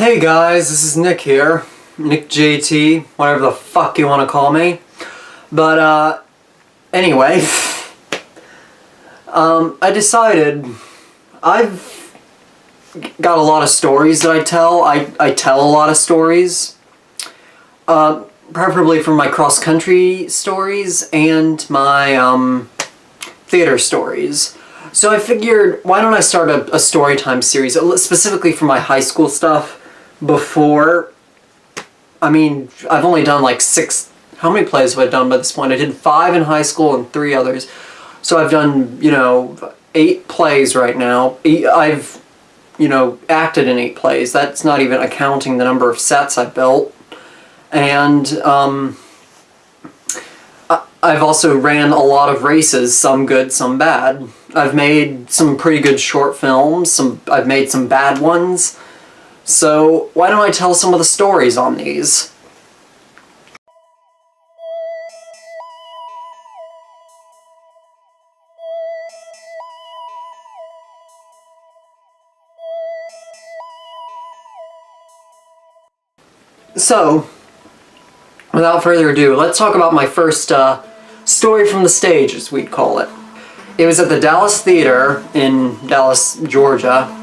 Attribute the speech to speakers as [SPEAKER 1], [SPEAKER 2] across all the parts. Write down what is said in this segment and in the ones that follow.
[SPEAKER 1] Hey guys, this is Nick here. Nick JT, whatever the fuck you want to call me. But, anyway, I decided I've got a lot of stories that I tell. I tell a lot of stories. Preferably from my cross-country stories and my, theater stories. So I figured, why don't I start a story time series, specifically for my high school stuff, before... I mean, I've only done like 6... How many plays have I done by this point? I did 5 in high school and 3 others. So I've done, 8 plays right now. I've, acted in 8 plays. That's not even accounting the number of sets I built. And, I've also ran a lot of races, some good, some bad. I've made some pretty good short films, I've made some bad ones. So why don't I tell some of the stories on these? So, without further ado, let's talk about my first story from the stage, as we'd call it. It was at the Dallas Theater in Dallas, Georgia.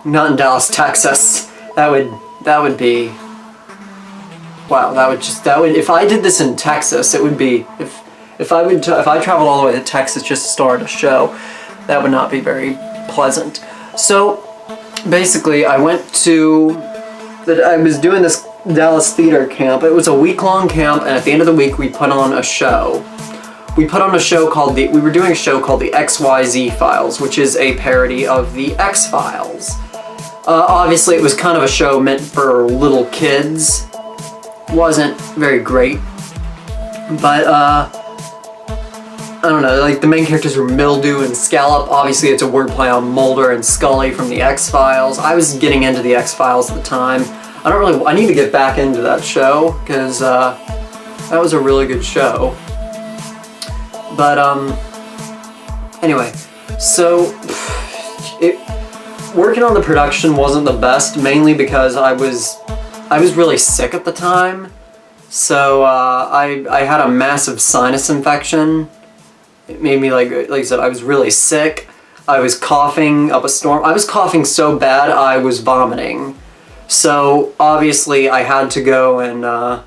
[SPEAKER 1] Not in Dallas, Texas. That would be... Wow, that would... If I did this in Texas, it would be... If I traveled all the way to Texas just to start a show, that would not be very pleasant. So, basically, I was doing this Dallas theater camp. It was a week-long camp, and at the end of the week, we put on a show. We were doing a show called the XYZ Files, which is a parody of the X-Files. Obviously, it was kind of a show meant for little kids. Wasn't very great. But, I don't know, like, the main characters were Mildew and Scallop. Obviously, it's a wordplay on Mulder and Scully from the X-Files. I was getting into the X-Files at the time. I need to get back into that show, because, that was a really good show. But, anyway, so, working on the production wasn't the best, mainly because I was really sick at the time. So, I had a massive sinus infection. It made me, like I said, I was really sick. I was coughing up a storm. I was coughing so bad I was vomiting. So, obviously, I had to go and,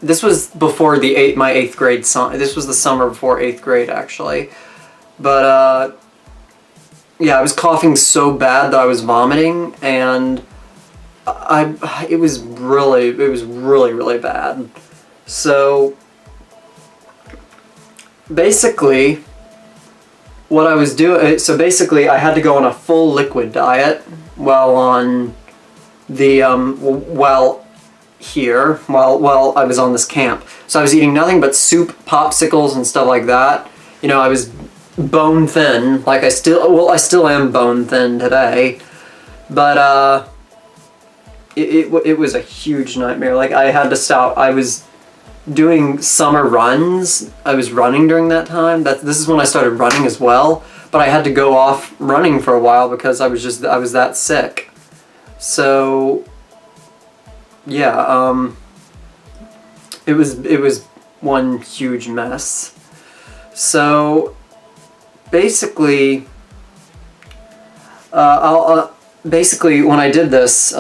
[SPEAKER 1] this was before my 8th grade this was the summer before 8th grade, actually. But, yeah, I was coughing so bad that I was vomiting, and it was really, really bad. So, basically, what I was doing, I had to go on a full liquid diet while on the, while I was on this camp. So I was eating nothing but soup, popsicles, and stuff like that. I was bone thin, like I still am bone thin today. But, it was a huge nightmare. Like, I had to stop. I was doing summer runs. I was running during that time. This is when I started running as well. But I had to go off running for a while because I was that sick. So, yeah, it was one huge mess. So, basically, basically when I did this,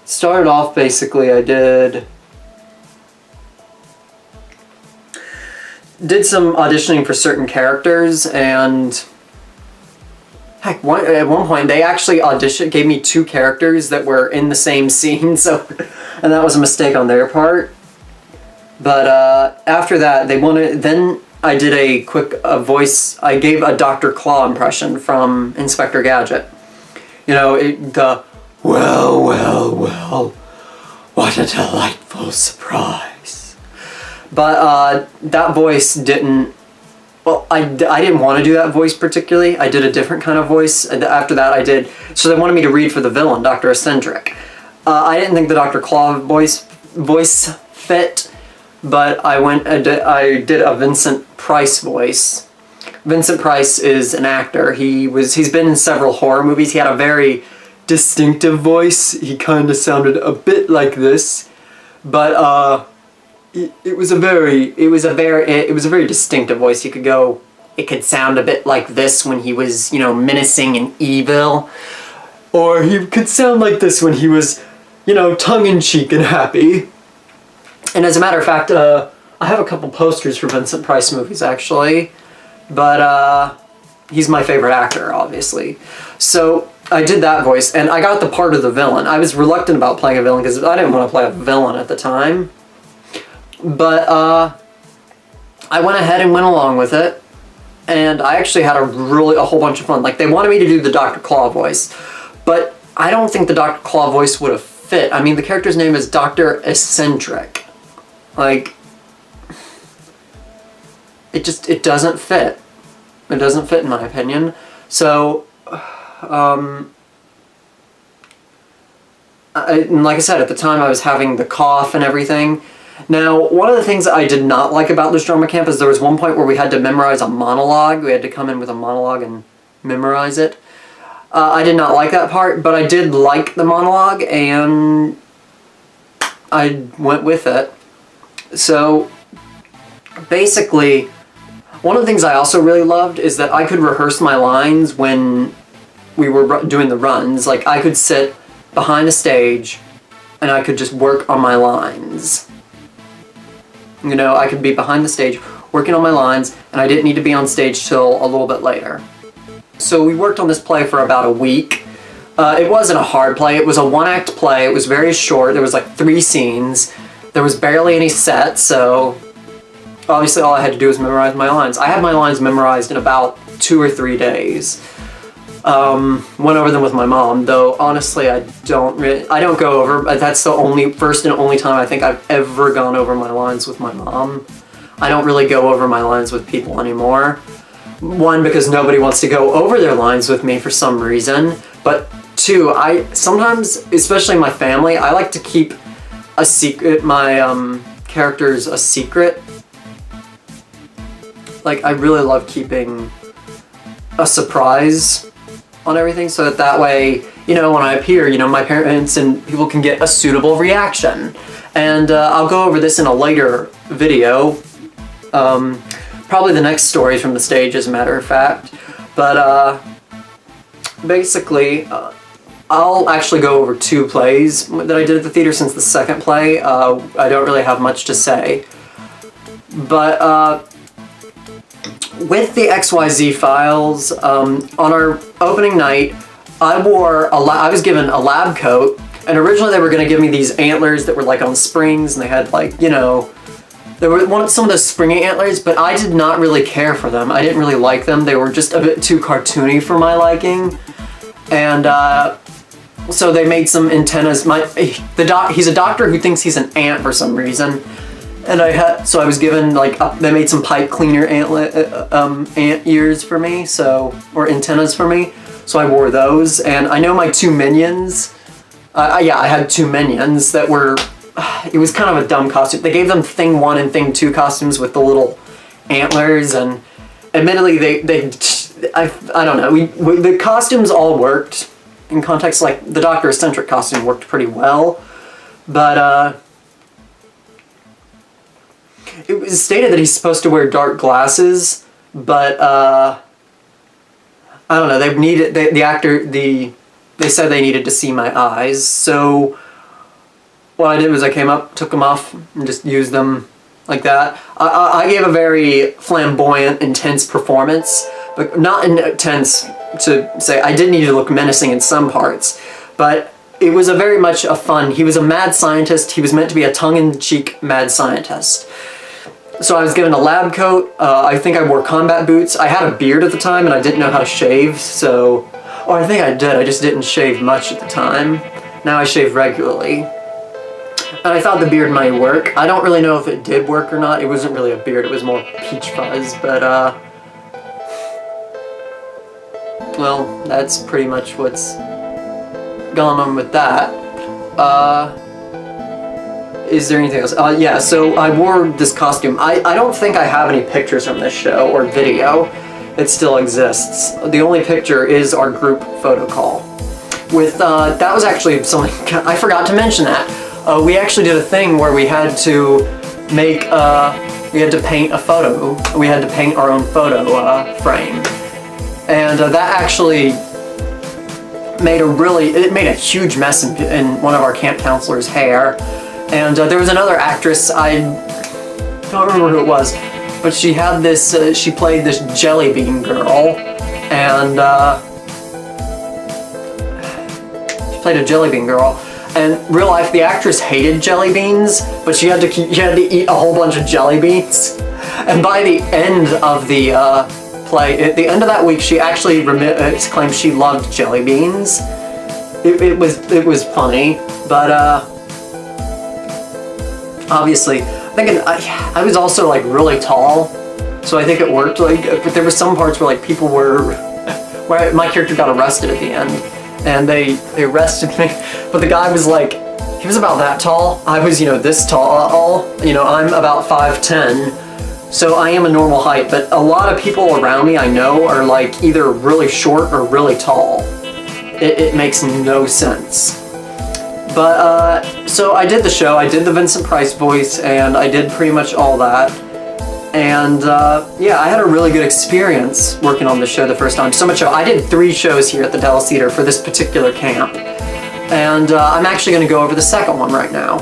[SPEAKER 1] started off basically I did some auditioning for certain characters, and heck, at one point they actually gave me 2 characters that were in the same scene, so, and that was a mistake on their part. But after that, then I did a quick voice. I gave a Dr. Claw impression from Inspector Gadget. Well, what a delightful surprise. But that voice didn't... Well, I didn't want to do that voice particularly. I did a different kind of voice. And after that I did... So they wanted me to read for the villain, Dr. Eccentric. I didn't think the Dr. Claw voice fit, but I did a Vincent Price voice. Vincent Price is an actor. He's been in several horror movies. He had a very distinctive voice. He kind of sounded a bit like this, but it was a very distinctive voice. It could sound a bit like this when he was, you know, menacing and evil, or he could sound like this when he was, you know, tongue-in-cheek and happy. And as a matter of fact, I have a couple posters for Vincent Price movies, actually, but he's my favorite actor, obviously. So I did that voice, and I got the part of the villain. I was reluctant about playing a villain because I didn't want to play a villain at the time, but I went ahead and went along with it, and I actually had a whole bunch of fun. Like, they wanted me to do the Dr. Claw voice, but I don't think the Dr. Claw voice would have fit. I mean, the character's name is Dr. Eccentric. Like, it doesn't fit. It doesn't fit, in my opinion. So, like I said, at the time I was having the cough and everything. Now, one of the things I did not like about this drama camp is there was one point where we had to memorize a monologue. We had to come in with a monologue and memorize it. I did not like that part, but I did like the monologue, and I went with it. So, basically, one of the things I also really loved is that I could rehearse my lines when we were doing the runs. Like, I could sit behind a stage and I could just work on my lines. You know, I could be behind the stage working on my lines, and I didn't need to be on stage till a little bit later. So we worked on this play for about a week. It wasn't a hard play. It was a one-act play. It was very short. There was like 3 scenes. There was barely any set, so obviously all I had to do was memorize my lines. I had my lines memorized in about 2 or 3 days. Went over them with my mom, though honestly I don't go over, that's the first and only time I think I've ever gone over my lines with my mom. I don't really go over my lines with people anymore. One, because nobody wants to go over their lines with me for some reason, but 2, I sometimes, especially my family, I like to keep a secret, my characters a secret. Like, I really love keeping a surprise on everything, so that way, you know, when I appear, you know, my parents and people can get a suitable reaction. And I'll go over this in a later video. Probably the next stories from the stage, as a matter of fact. But basically, I'll actually go over 2 plays that I did at the theater since the second play. I don't really have much to say. But with the XYZ files, on our opening night, I was given a lab coat, and originally they were going to give me these antlers that were like on springs, and they had like, you know, there were some of those springy antlers, but I did not really care for them. I didn't really like them. They were just a bit too cartoony for my liking. And so they made some antennas. He's a doctor who thinks he's an ant for some reason. And I was given, like, they made some pipe cleaner ant ears for me, or antennas for me. So I wore those, and I know my 2 minions, I had 2 minions that were, it was kind of a dumb costume. They gave them Thing 1 and Thing 2 costumes with the little antlers, and admittedly I don't know, the costumes all worked in context. Like, the Dr. Eccentric costume worked pretty well, but it was stated that he's supposed to wear dark glasses, but I don't know, they said they needed to see my eyes, so what I did was I came up, took them off, and just used them like that. I gave a very flamboyant, intense performance, but not intense to say, I did need to look menacing in some parts, but it was very much a fun, he was a mad scientist, he was meant to be a tongue-in-cheek mad scientist. So I was given a lab coat, I think I wore combat boots. I had a beard at the time and I didn't know how to shave, so... Or I think I did, I just didn't shave much at the time. Now I shave regularly. And I thought the beard might work. I don't really know if it did work or not. It wasn't really a beard, it was more peach fuzz, but well, that's pretty much what's going on with that. Is there anything else? Yeah, so I wore this costume. I don't think I have any pictures from this show or video. It still exists. The only picture is our group photo call. with, that was actually something, I forgot to mention that. We actually did a thing where we had to make, we had to paint a photo. We had to paint our own photo frame. And that actually made a huge mess in one of our camp counselors' hair. And there was another actress, I don't remember who it was, but she had this, she played this jelly bean girl, and she played a jelly bean girl. And in real life, the actress hated jelly beans, but she had to eat a whole bunch of jelly beans. And by the end of the play, at the end of that week, she actually claimed she loved jelly beans. It was funny, but obviously, I was also like really tall, so I think it worked. Like, but there were some parts where like people were, where my character got arrested at the end. And they arrested me, but the guy was like, he was about that tall. I was, this tall. I'm about 5'10", so I am a normal height, but a lot of people around me I know are like either really short or really tall. It makes no sense. But, so I did the show, I did the Vincent Price voice, and I did pretty much all that. And yeah, I had a really good experience working on the show the first time. So much so, I did 3 shows here at the Dallas Theater for this particular camp. And I'm actually going to go over the second one right now.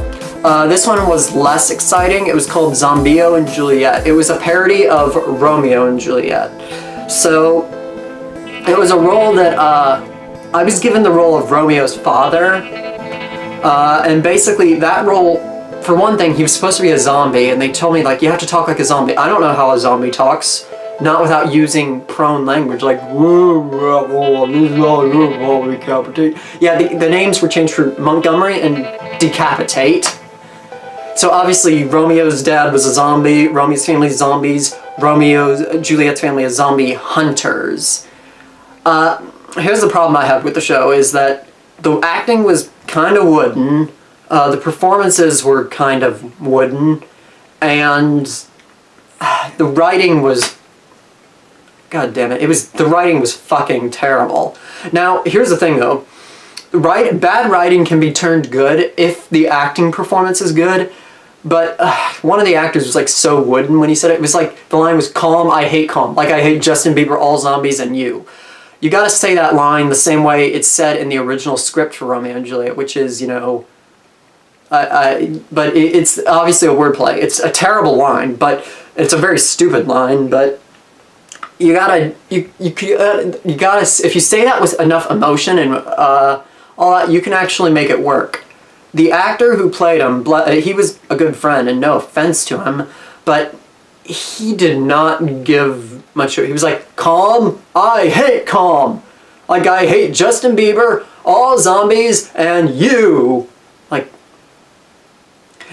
[SPEAKER 1] This one was less exciting. It was called Zombeo and Juliet. It was a parody of Romeo and Juliet. So it was a role that I was given the role of Romeo's father. And basically that role, for one thing, he was supposed to be a zombie, and they told me, like, you have to talk like a zombie. I don't know how a zombie talks, not without using prone language, like, yeah, the names were changed for Montgomery and Decapitate. So obviously, Romeo's dad was a zombie, Romeo's family is zombies, Juliet's family is zombie hunters. Here's the problem I have with the show, is that the acting was kind of wooden. The performances were kind of wooden, and the writing was, god damn it, the writing was fucking terrible. Now, here's the thing though, bad writing can be turned good if the acting performance is good, but one of the actors was like so wooden when he said it. It was like, the line was, calm, I hate calm, like I hate Justin Bieber, all zombies, and you. You gotta say that line the same way it's said in the original script for Romeo and Juliet, which is, but it's obviously a wordplay. It's a terrible line, but it's a very stupid line. But you gotta, if you say that with enough emotion and all that, you can actually make it work. The actor who played him, he was a good friend, and no offense to him, but he did not give much. He was like, calm, I hate calm, like I hate Justin Bieber, all zombies, and you. Like,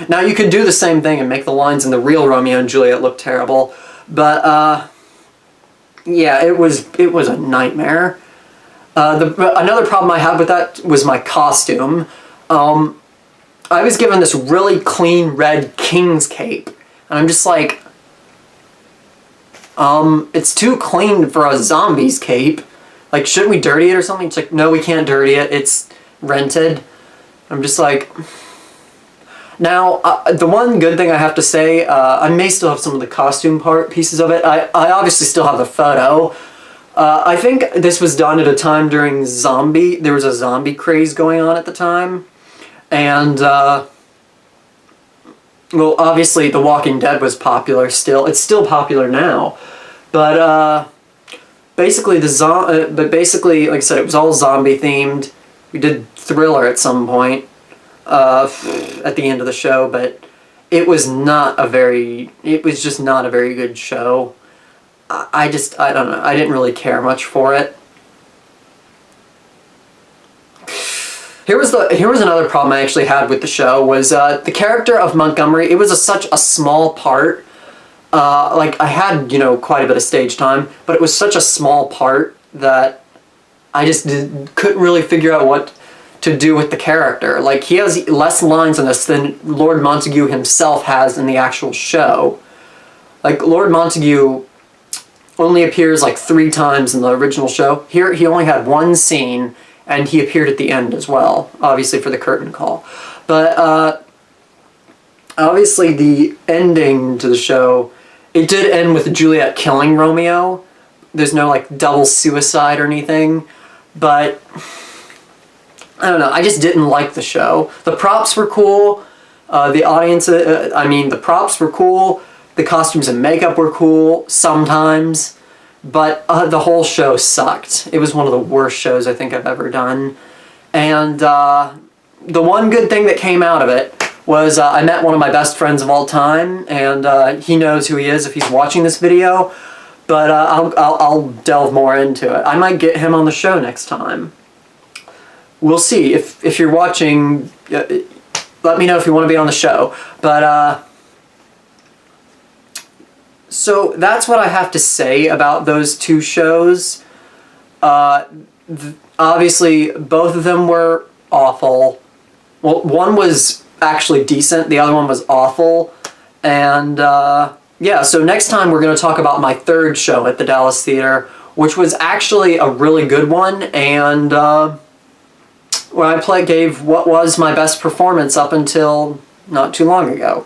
[SPEAKER 1] now you could do the same thing and make the lines in the real Romeo and Juliet look terrible, but yeah, it was a nightmare. Another problem I had with that was my costume. I was given this really clean red king's cape, and I'm just like, it's too clean for a zombie's cape. Like, shouldn't we dirty it or something? It's like, no, we can't dirty it, it's rented. I'm just like, now, the one good thing I have to say, I may still have some of the costume pieces of it. I obviously still have the photo. I think this was done at a time during there was a zombie craze going on at the time. And, well, obviously The Walking Dead was popular still. It's still popular now. But, basically, like I said, it was all zombie themed. We did Thriller at some point. At the end of the show, but it was just not a very good show. I don't know, I didn't really care much for it. Here was another problem I actually had with the show, was the character of Montgomery. It was such a small part. Like, I had, quite a bit of stage time, but it was such a small part that I just couldn't really figure out what to do with the character. Like, he has less lines in this than Lord Montague himself has in the actual show. Like, Lord Montague only appears like 3 times in the original show. Here, he only had 1 scene, and he appeared at the end as well, obviously for the curtain call. But obviously the ending to the show, it did end with Juliet killing Romeo. There's no like double suicide or anything, but I don't know, I just didn't like the show. The props were cool, the audience, the props were cool, the costumes and makeup were cool sometimes, but the whole show sucked. It was one of the worst shows I think I've ever done. And the one good thing that came out of it was I met one of my best friends of all time, and he knows who he is if he's watching this video, but I'll delve more into it. I might get him on the show next time. We'll see. If you're watching, let me know if you want to be on the show. But so that's what I have to say about those two shows. Obviously, both of them were awful. Well, one was actually decent, the other one was awful. And yeah, so next time we're going to talk about my third show at the Dallas Theater, which was actually a really good one, and where I gave what was my best performance up until not too long ago.